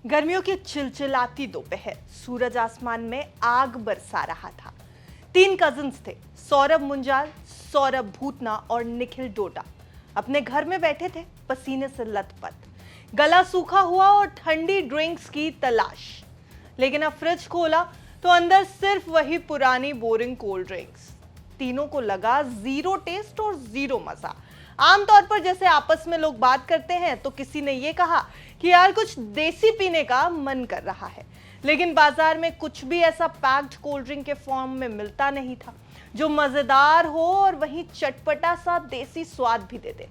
गर्मियों की चिलचिलाती दोपहर, सूरज आसमान में आग बरसा रहा था। तीन कजिन्स थे, सौरभ मुंजाल, सौरभ भूतना और निखिल डोडा। अपने घर में बैठे थे, पसीने से लथपथ, गला सूखा हुआ और ठंडी ड्रिंक्स की तलाश। लेकिन अब फ्रिज खोला तो अंदर सिर्फ वही पुरानी बोरिंग कोल्ड ड्रिंक्स। तीनों को लगा जीरो टेस्ट और जीरो मजा। आमतौर पर जैसे आपस में लोग बात करते हैं तो किसी ने ये कहा कि यार कुछ देसी पीने का मन कर रहा है, लेकिन बाजार में कुछ भी ऐसा पैक्ड कोल्ड ड्रिंक के फॉर्म में मिलता नहीं था जो मजेदार हो और वहीं चटपटा सा देसी स्वाद भी दे दे।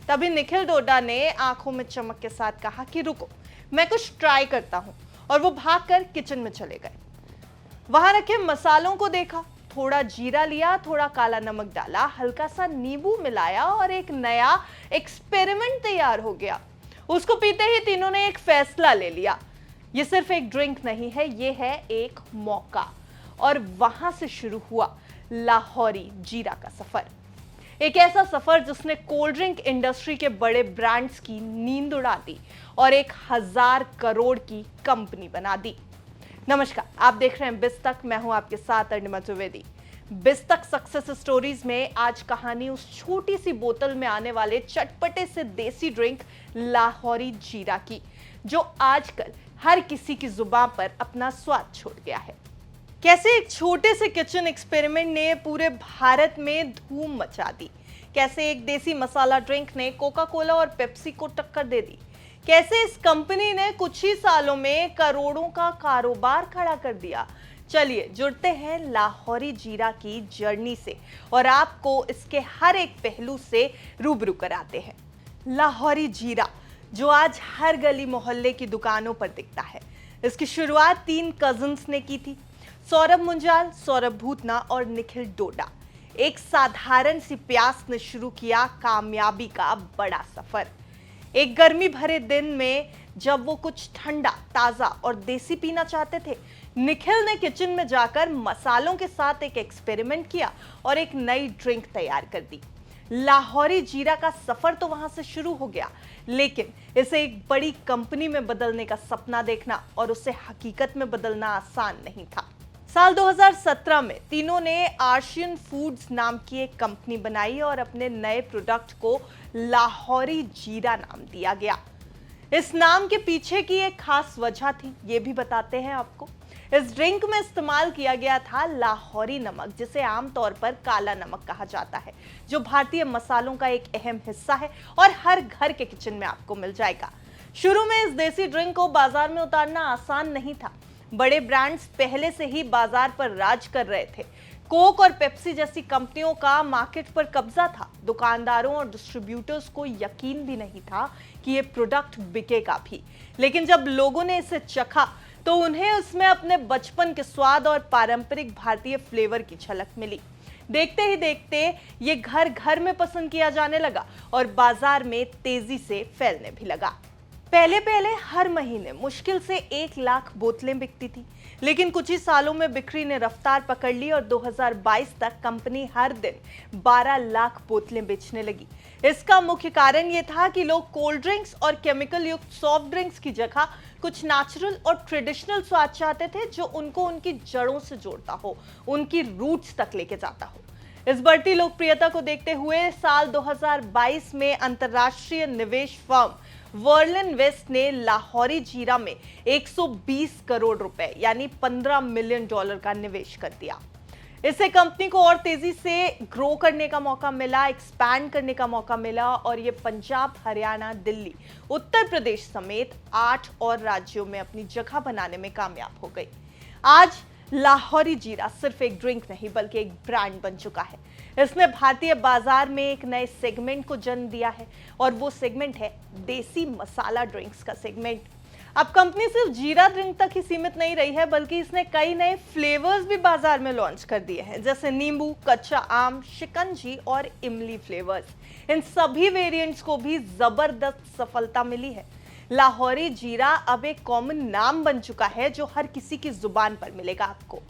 तभी निखिल डोडा ने आंखों में चमक के साथ कहा कि रुको, मैं कुछ ट्राई करता हूं, और वो भागकर किचन में चले गए। वहां रखे मसालों को देखा, थोड़ा जीरा लिया, थोड़ा काला नमक डाला, हल्का सा नींबू मिलाया और एक नया एक्सपेरिमेंट तैयार हो गया। उसको पीते ही तीनों ने एक फैसला ले लिया, ये सिर्फ एक ड्रिंक नहीं है, ये है एक मौका। और वहां से शुरू हुआ लाहौरी जीरा का सफर। एक ऐसा सफर जिसने कोल्ड ड्रिंक इंडस्ट्री के बड़े ब्रांड्स की नींद उड़ा दी और 1000 करोड़ की कंपनी बना दी। नमस्कार, आप देख रहे हैं बिस्तक। मैं हूं आपके साथ अर्णिमा द्विवेदी। बिस्तक सक्सेस स्टोरीज में आज कहानी उस छोटी सी बोतल में आने वाले चटपटे से देसी ड्रिंक लाहौरी जीरा की, जो आजकल हर किसी की जुबान पर अपना स्वाद छोड़ गया है। कैसे एक छोटे से किचन एक्सपेरिमेंट ने पूरे भारत में धूम मचा दी, कैसे एक देसी मसाला ड्रिंक ने कोका कोला और पेप्सी को टक्कर दे दी, कैसे इस कंपनी ने कुछ ही सालों में करोड़ों का कारोबार खड़ा कर दिया। चलिए जुड़ते हैं लाहौरी जीरा की जर्नी से और आपको इसके हर एक पहलू से रूबरू कराते हैं। लाहौरी जीरा, जो आज हर गली मोहल्ले की दुकानों पर दिखता है, इसकी शुरुआत 3 कजिन्स ने की थी, सौरभ मुंजाल, सौरभ भूतना और निखिल डोडा। एक साधारण सी प्यास ने शुरू किया कामयाबी का बड़ा सफर। एक गर्मी भरे दिन में जब वो कुछ ठंडा, ताजा और देसी पीना चाहते थे, निखिल ने किचन में जाकर मसालों के साथ एक एक्सपेरिमेंट किया और एक नई ड्रिंक तैयार कर दी। लाहौरी जीरा का सफर तो वहां से शुरू हो गया, लेकिन इसे एक बड़ी कंपनी में बदलने का सपना देखना और उसे हकीकत में बदलना आसान नहीं था। साल 2017 में तीनों ने आशियन फूड्स नाम की एक कंपनी बनाई और अपने नए प्रोडक्ट को लाहौरी जीरा नाम दिया गया। इस नाम के पीछे की एक खास वजह थी, ये भी बताते हैं आपको। इस ड्रिंक में इस्तेमाल किया गया था लाहौरी नमक, जिसे आमतौर पर काला नमक कहा जाता है, जो भारतीय मसालों का एक अहम हिस्सा है और हर घर के किचन में आपको मिल जाएगा। शुरू में इस देसी ड्रिंक को बाजार में उतारना आसान नहीं था। बड़े ब्रांड्स पहले से ही बाजार पर राज कर रहे थे। कोक और पेप्सी जैसी कंपनियों का मार्केट पर कब्जा था। दुकानदारों और डिस्ट्रीब्यूटर्स को यकीन भी नहीं था कि ये प्रोडक्ट बिकेगा भी। लेकिन जब लोगों ने इसे चखा तो उन्हें उसमें अपने बचपन के स्वाद और पारंपरिक भारतीय फ्लेवर की झलक मिली। देखते ही देखते ये घर घर में पसंद किया जाने लगा और बाजार में तेजी से फैलने भी लगा। पहले पहले हर महीने मुश्किल से 1 लाख बोतलें बिकती थी, लेकिन कुछ ही सालों में बिक्री ने रफ्तार पकड़ ली और 2022 तक कंपनी हर दिन 12 लाख बोतलें बेचने लगी। इसका मुख्य कारण यह था कि लोग कोल्ड ड्रिंक्स और केमिकल युक्त सॉफ्ट ड्रिंक्स की जगह कुछ नेचुरल और ट्रेडिशनल स्वाद चाहते थे, जो उनको उनकी जड़ों से जोड़ता हो, उनकी रूट्स तक लेके जाता हो। इस बढ़ती लोकप्रियता को देखते हुए साल 2022 में अंतर्राष्ट्रीय निवेश फर्म वर्लिन वेस्ट ने लाहौरी जीरा में 120 करोड़ रुपए यानी $15 मिलियन का निवेश कर दिया। इससे कंपनी को और तेजी से ग्रो करने का मौका मिला, एक्सपैंड करने का मौका मिला और ये पंजाब, हरियाणा, दिल्ली, उत्तर प्रदेश समेत 8 और राज्यों में अपनी जगह बनाने में कामयाब हो गई। आज लाहौरी जीरा सिर्फ एक ड्रिंक नहीं बल्कि एक ब्रांड बन चुका है। इसने भारतीय बाजार में एक नए सेगमेंट को जन्म दिया है और वो सेगमेंट है देसी मसाला ड्रिंक्स का सेगमेंट। अब कंपनी सिर्फ जीरा ड्रिंक तक ही सीमित नहीं रही है, बल्कि इसने कई नए फ्लेवर्स भी बाजार में लॉन्च कर दिए हैं, जैसे नींबू, कच्चा आम, शिकंजी और इमली फ्लेवर्स। इन सभी वेरिएंट्स को भी जबरदस्त सफलता मिली है। लाहौरी जीरा अब एक कॉमन नाम बन चुका है जो हर किसी की जुबान पर मिलेगा आपको।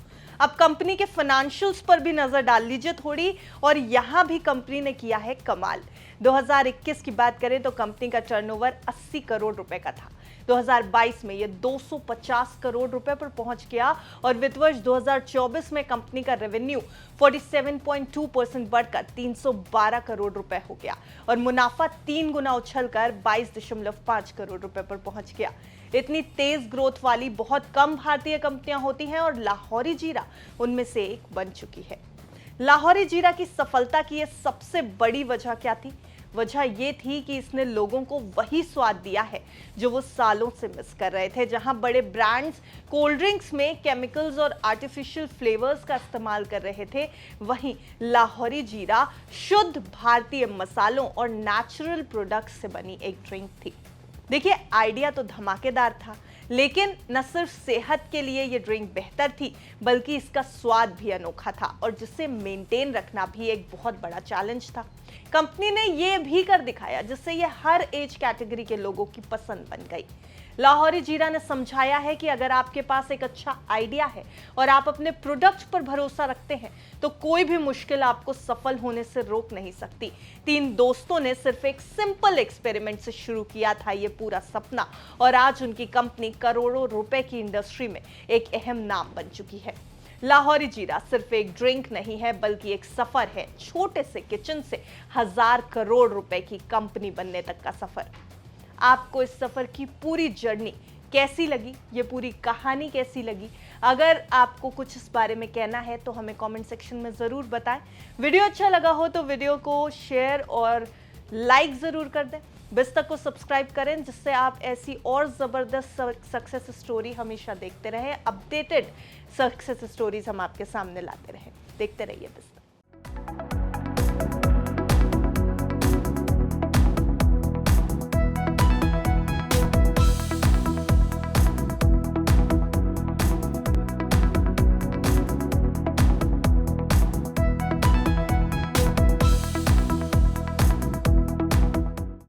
अब कंपनी के फाइनेंशियल्स पर भी नजर डाल लीजिए थोड़ी, और यहां भी कंपनी ने किया है कमाल। 2021 की बात करें तो कंपनी का टर्नओवर 80 करोड़ रुपए का था, 2022 में ये 250 करोड़ रुपए पर पहुंच गया और वित्त वर्ष 2024 में कंपनी का रेवेन्यू 47.2% बढ़कर 312 करोड़ रुपए हो गया और मुनाफा 3 गुना उछलकर 22.5 करोड़ रुपए पर पहुंच गया। इतनी तेज ग्रोथ वाली बहुत कम भारतीय कंपनियां होती हैं और लाहौरी जीरा उनमें से एक बन चुकी है। लाहौरी जीरा की सफलता की यह सबसे बड़ी वजह क्या थी? वजह यह थी कि इसने लोगों को वही स्वाद दिया है जो वो सालों से मिस कर रहे थे। जहां बड़े ब्रांड्स कोल्ड ड्रिंक्स में केमिकल्स और आर्टिफिशियल फ्लेवर्स का इस्तेमाल कर रहे थे, वहीं लाहौरी जीरा शुद्ध भारतीय मसालों और नेचुरल प्रोडक्ट्स से बनी एक ड्रिंक थी। देखिए, आइडिया तो धमाकेदार था, लेकिन न सिर्फ सेहत के लिए ये ड्रिंक बेहतर थी बल्कि इसका स्वाद भी अनोखा था और जिसे मेंटेन रखना भी एक बहुत बड़ा चैलेंज था। कंपनी ने ये भी कर दिखाया जिससे ये हर एज कैटेगरी के लोगों की पसंद बन गई। लाहौरी जीरा ने समझाया है कि अगर आपके पास एक अच्छा आइडिया है और आप अपने प्रोडक्ट पर भरोसा रखते हैं तो कोई भी मुश्किल आपको सफल होने से रोक नहीं सकती। 3 दोस्तों ने सिर्फ एक सिंपल एक्सपेरिमेंट से शुरू किया था ये पूरा सपना और आज उनकी कंपनी करोड़ों रुपए की इंडस्ट्री में एक अहम नाम बन चुकी है। लाहौरी जीरा सिर्फ एक ड्रिंक नहीं है बल्कि एक सफर है, छोटे से किचन से 1000 करोड़ रुपए की कंपनी बनने तक का सफर। आपको इस सफर की पूरी जर्नी कैसी लगी, ये पूरी कहानी कैसी लगी? अगर आपको कुछ इस बारे में कहना है तो हमें कमेंट सेक्शन में ज़रूर बताएं। वीडियो अच्छा लगा हो तो वीडियो को शेयर और लाइक ज़रूर कर दें। बिस्तक को सब्सक्राइब करें जिससे आप ऐसी और ज़बरदस्त सक्सेस स्टोरी हमेशा देखते रहें। अपडेटेड सक्सेस स्टोरीज हम आपके सामने लाते रहें। देखते रहिए बिस्तक।